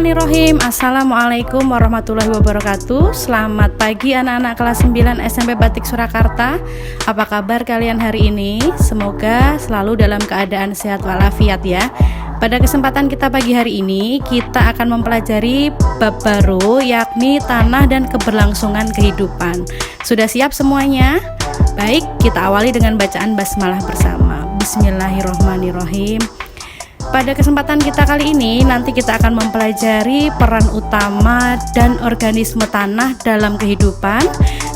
Bismillahirrahmanirrahim. Assalamualaikum warahmatullahi wabarakatuh. Selamat pagi anak-anak kelas 9 SMP Batik Surakarta. Apa kabar kalian hari ini? Semoga selalu dalam keadaan sehat walafiat ya. Pada kesempatan kita pagi hari ini, kita akan mempelajari bab baru, yakni tanah dan keberlangsungan kehidupan. Sudah siap semuanya? Baik, kita awali dengan bacaan basmalah bersama. Bismillahirrahmanirrahim. Pada kesempatan kita kali ini, nanti kita akan mempelajari peran utama dan organisme tanah dalam kehidupan,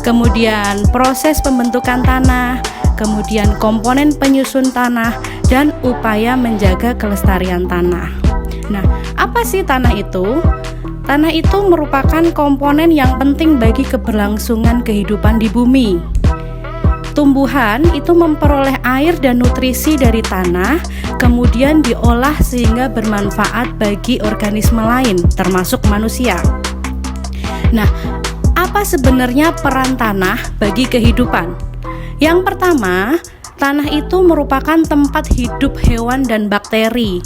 kemudian proses pembentukan tanah, kemudian komponen penyusun tanah, dan upaya menjaga kelestarian tanah. Nah, apa sih tanah itu? Tanah itu merupakan komponen yang penting bagi keberlangsungan kehidupan di bumi. Tumbuhan itu memperoleh air dan nutrisi dari tanah, kemudian diolah sehingga bermanfaat bagi organisme lain, termasuk manusia. Nah, apa sebenarnya peran tanah bagi kehidupan? Yang pertama, tanah itu merupakan tempat hidup hewan dan bakteri.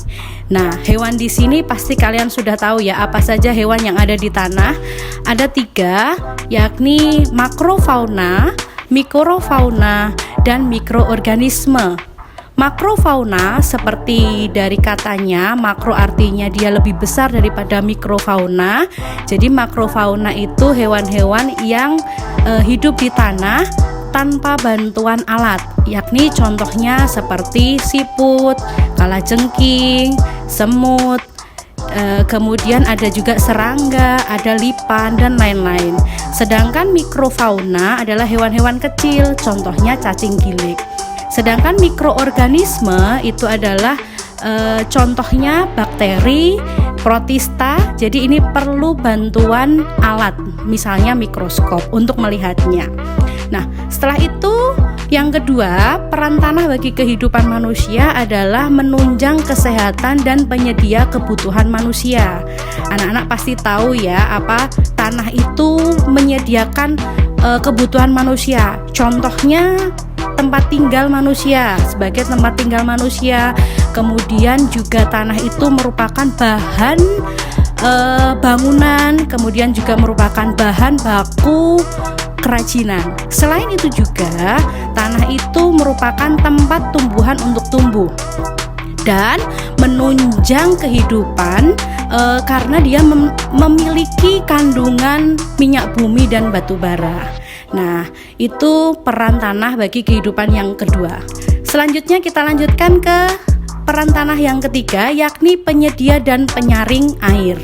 Nah, hewan di sini pasti kalian sudah tahu ya, apa saja hewan yang ada di tanah. Ada 3, yakni makrofauna, mikrofauna, dan mikroorganisme. Makrofauna seperti dari katanya, makro artinya dia lebih besar daripada mikrofauna. Jadi makrofauna itu hewan-hewan yang hidup di tanah tanpa bantuan alat, yakni contohnya seperti siput, kalajengking, semut, kemudian ada juga serangga, ada lipan, dan lain-lain. Sedangkan mikrofauna adalah hewan-hewan kecil, contohnya cacing gilik. Sedangkan mikroorganisme itu adalah contohnya bakteri, protista. Jadi ini perlu bantuan alat, misalnya mikroskop untuk melihatnya. Nah, setelah itu yang kedua, peran tanah bagi kehidupan manusia adalah menunjang kesehatan dan penyedia kebutuhan manusia. Anak-anak pasti tahu ya, apa tanah itu menyediakan kebutuhan manusia. Contohnya tempat tinggal manusia, sebagai tempat tinggal manusia. Kemudian juga tanah itu merupakan bahan bangunan, kemudian juga merupakan bahan baku kerajinan. Selain itu juga tanah itu merupakan tempat tumbuhan untuk tumbuh dan menunjang kehidupan karena dia memiliki kandungan minyak bumi dan batu bara. Nah, itu peran tanah bagi kehidupan yang kedua. Selanjutnya kita lanjutkan ke peran tanah yang ketiga, yakni penyedia dan penyaring air.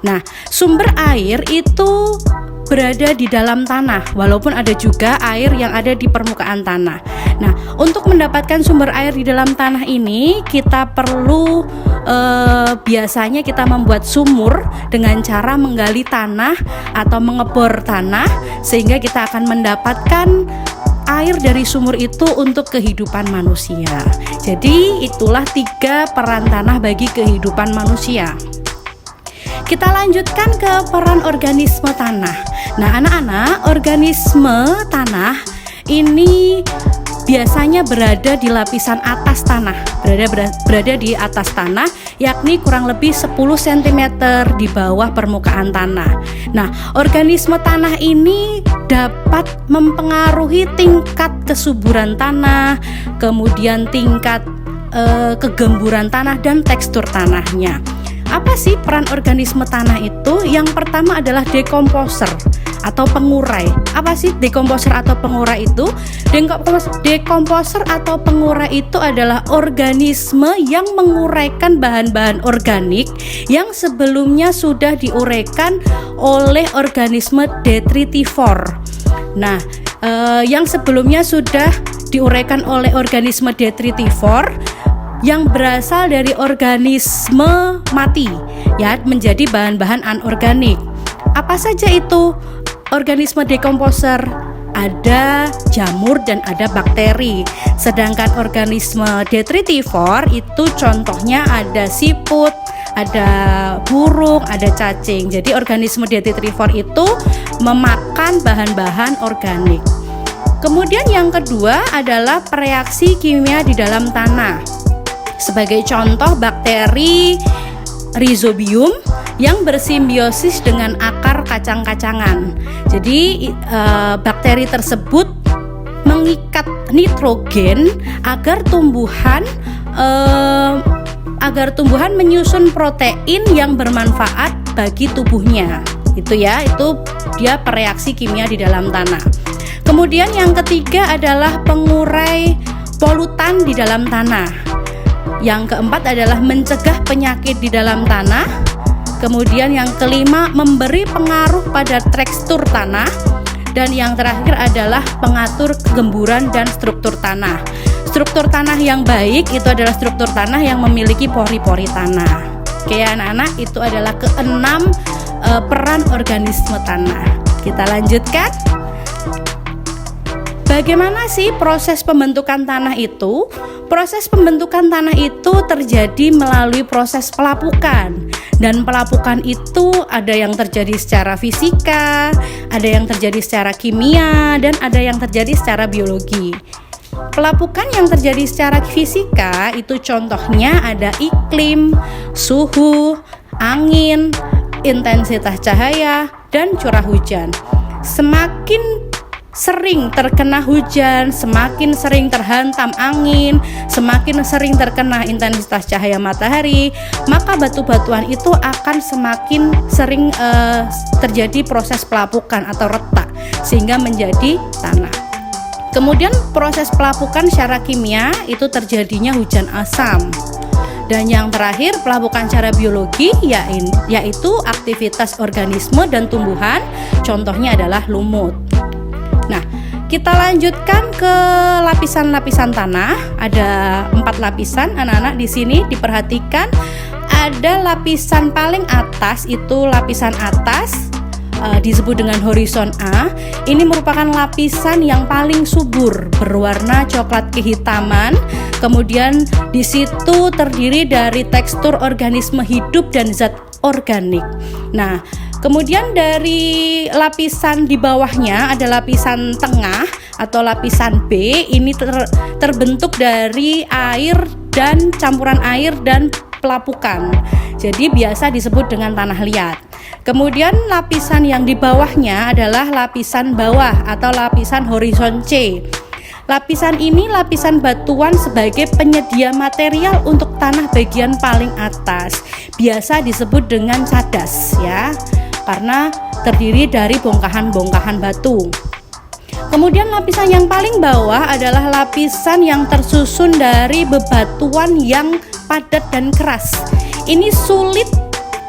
Nah, sumber air itu berada di dalam tanah, walaupun ada juga air yang ada di permukaan tanah. Nah, untuk mendapatkan sumber air di dalam tanah ini, kita perlu biasanya kita membuat sumur dengan cara menggali tanah atau mengebor tanah, sehingga kita akan mendapatkan air dari sumur itu untuk kehidupan manusia. Jadi itulah 3 peran tanah bagi kehidupan manusia. Kita lanjutkan ke peran organisme tanah. Nah, anak-anak, organisme tanah ini biasanya berada di lapisan atas tanah, berada di atas tanah, yakni kurang lebih 10 cm di bawah permukaan tanah. Nah, organisme tanah ini dapat mempengaruhi tingkat kesuburan tanah, kemudian tingkat kegemburan tanah dan tekstur tanahnya. Apa sih peran organisme tanah itu? Yang pertama adalah dekomposer atau pengurai. Apa sih dekomposer atau pengurai itu? Dekomposer atau pengurai itu adalah organisme yang menguraikan bahan-bahan organik yang sebelumnya sudah diuraikan oleh organisme detritivor. Nah, yang sebelumnya sudah diuraikan oleh organisme detritivor yang berasal dari organisme mati ya, menjadi bahan-bahan anorganik. Apa saja itu organisme dekomposer? Ada jamur dan ada bakteri. Sedangkan organisme detritivor itu contohnya ada siput, ada burung, ada cacing. Jadi organisme detritivor itu memakan bahan-bahan organik. Kemudian yang kedua adalah reaksi kimia di dalam tanah. Sebagai contoh, bakteri Rhizobium yang bersimbiosis dengan akar kacang-kacangan. Jadi bakteri tersebut mengikat nitrogen agar tumbuhan menyusun protein yang bermanfaat bagi tubuhnya. Itu dia pereaksi kimia di dalam tanah. Kemudian yang ketiga adalah pengurai polutan di dalam tanah. Yang keempat adalah mencegah penyakit di dalam tanah. Kemudian yang kelima, memberi pengaruh pada tekstur tanah. Dan yang terakhir adalah pengatur kegemburan dan struktur tanah. Struktur tanah yang baik itu adalah struktur tanah yang memiliki pori-pori tanah. Oke anak-anak, itu adalah keenam peran organisme tanah. Kita lanjutkan. Bagaimana sih proses pembentukan tanah itu? Proses pembentukan tanah itu terjadi melalui proses pelapukan. Dan pelapukan itu ada yang terjadi secara fisika, ada yang terjadi secara kimia, dan ada yang terjadi secara biologi. Pelapukan yang terjadi secara fisika itu contohnya ada iklim, suhu, angin, intensitas cahaya, dan curah hujan. Semakin sering terkena hujan, semakin sering terhantam angin, semakin sering terkena intensitas cahaya matahari, maka batu-batuan itu akan semakin sering terjadi proses pelapukan atau retak sehingga menjadi tanah. Kemudian proses pelapukan secara kimia itu terjadinya hujan asam. Dan yang terakhir, pelapukan secara biologi yaitu aktivitas organisme dan tumbuhan, contohnya adalah lumut. Nah, kita lanjutkan ke lapisan-lapisan tanah. Ada 4 lapisan, anak-anak di sini diperhatikan. Ada lapisan paling atas, itu lapisan atas, disebut dengan horizon A. Ini merupakan lapisan yang paling subur, berwarna coklat kehitaman. Kemudian di situ terdiri dari tekstur organisme hidup dan zat organik. Nah, kemudian dari lapisan di bawahnya ada lapisan tengah atau lapisan B. Ini terbentuk dari air dan campuran air dan pelapukan. Jadi biasa disebut dengan tanah liat. Kemudian lapisan yang di bawahnya adalah lapisan bawah atau lapisan horizon C. Lapisan ini lapisan batuan sebagai penyedia material untuk tanah bagian paling atas. Biasa disebut dengan cadas ya, karena terdiri dari bongkahan-bongkahan batu. Kemudian lapisan yang paling bawah adalah lapisan yang tersusun dari bebatuan yang padat dan keras. Ini sulit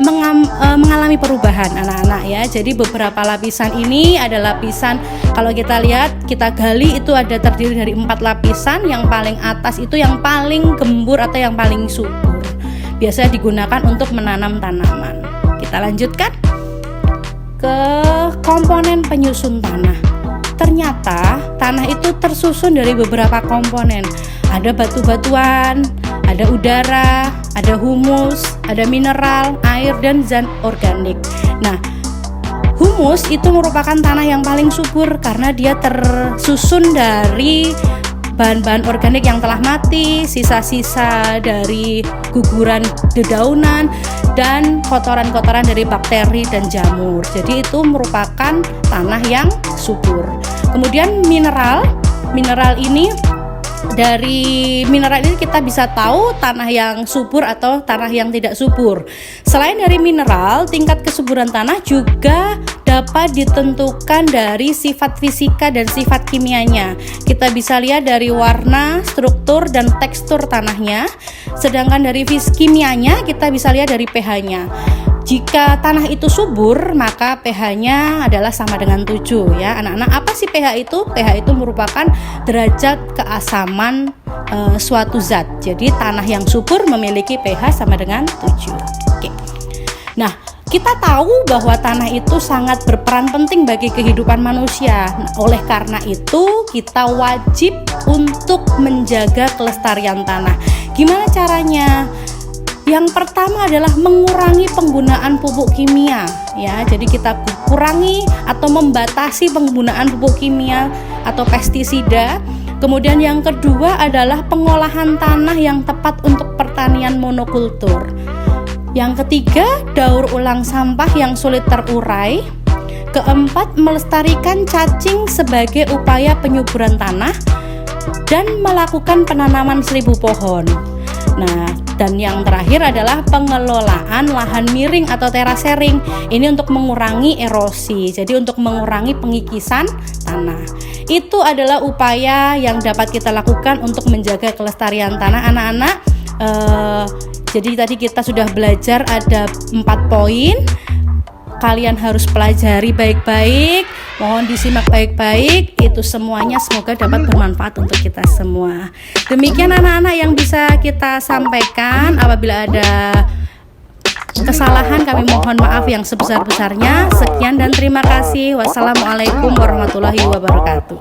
mengalami perubahan anak-anak ya. Jadi beberapa lapisan ini ada lapisan, kalau kita lihat, kita gali itu ada terdiri dari 4 lapisan. Yang paling atas itu yang paling gembur atau yang paling subur, biasanya digunakan untuk menanam tanaman. Kita lanjutkan ke komponen penyusun tanah. Ternyata tanah itu tersusun dari beberapa komponen. Ada batu-batuan, ada udara, ada humus, ada mineral, air, dan zat organik. Nah, humus itu merupakan tanah yang paling subur karena dia tersusun dari bahan-bahan organik yang telah mati, sisa-sisa dari guguran dedaunan, dan kotoran-kotoran dari bakteri dan jamur. Jadi itu merupakan tanah yang subur. Kemudian mineral ini, dari mineral ini kita bisa tahu tanah yang subur atau tanah yang tidak subur. Selain dari mineral, tingkat kesuburan tanah juga dapat ditentukan dari sifat fisika dan sifat kimianya. Kita bisa lihat dari warna, struktur, dan tekstur tanahnya. Sedangkan dari kimianya kita bisa lihat dari pH-nya. Jika tanah itu subur, maka pH-nya adalah sama dengan 7 ya. Anak-anak, apa sih pH itu? pH itu merupakan derajat keasaman suatu zat. Jadi tanah yang subur memiliki pH sama dengan 7. Oke. Nah, kita tahu bahwa tanah itu sangat berperan penting bagi kehidupan manusia. Oleh karena itu, kita wajib untuk menjaga kelestarian tanah. Gimana caranya? Yang pertama adalah mengurangi penggunaan pupuk kimia ya. Jadi kita kurangi atau membatasi penggunaan pupuk kimia atau pestisida. Kemudian yang kedua adalah pengolahan tanah yang tepat untuk pertanian monokultur. Yang ketiga, daur ulang sampah yang sulit terurai. Keempat, melestarikan cacing sebagai upaya penyuburan tanah dan melakukan penanaman 1000 pohon. Nah, dan yang terakhir adalah pengelolaan lahan miring atau terasering. Ini untuk mengurangi erosi, jadi untuk mengurangi pengikisan tanah. Itu adalah upaya yang dapat kita lakukan untuk menjaga kelestarian tanah, anak-anak. Jadi tadi kita sudah belajar ada 4 poin. Kalian harus pelajari baik-baik, mohon disimak baik-baik. Itu semuanya semoga dapat bermanfaat untuk kita semua. Demikian anak-anak yang bisa kita sampaikan. Apabila ada kesalahan kami mohon maaf yang sebesar-besarnya. Sekian dan terima kasih. Wassalamualaikum warahmatullahi wabarakatuh.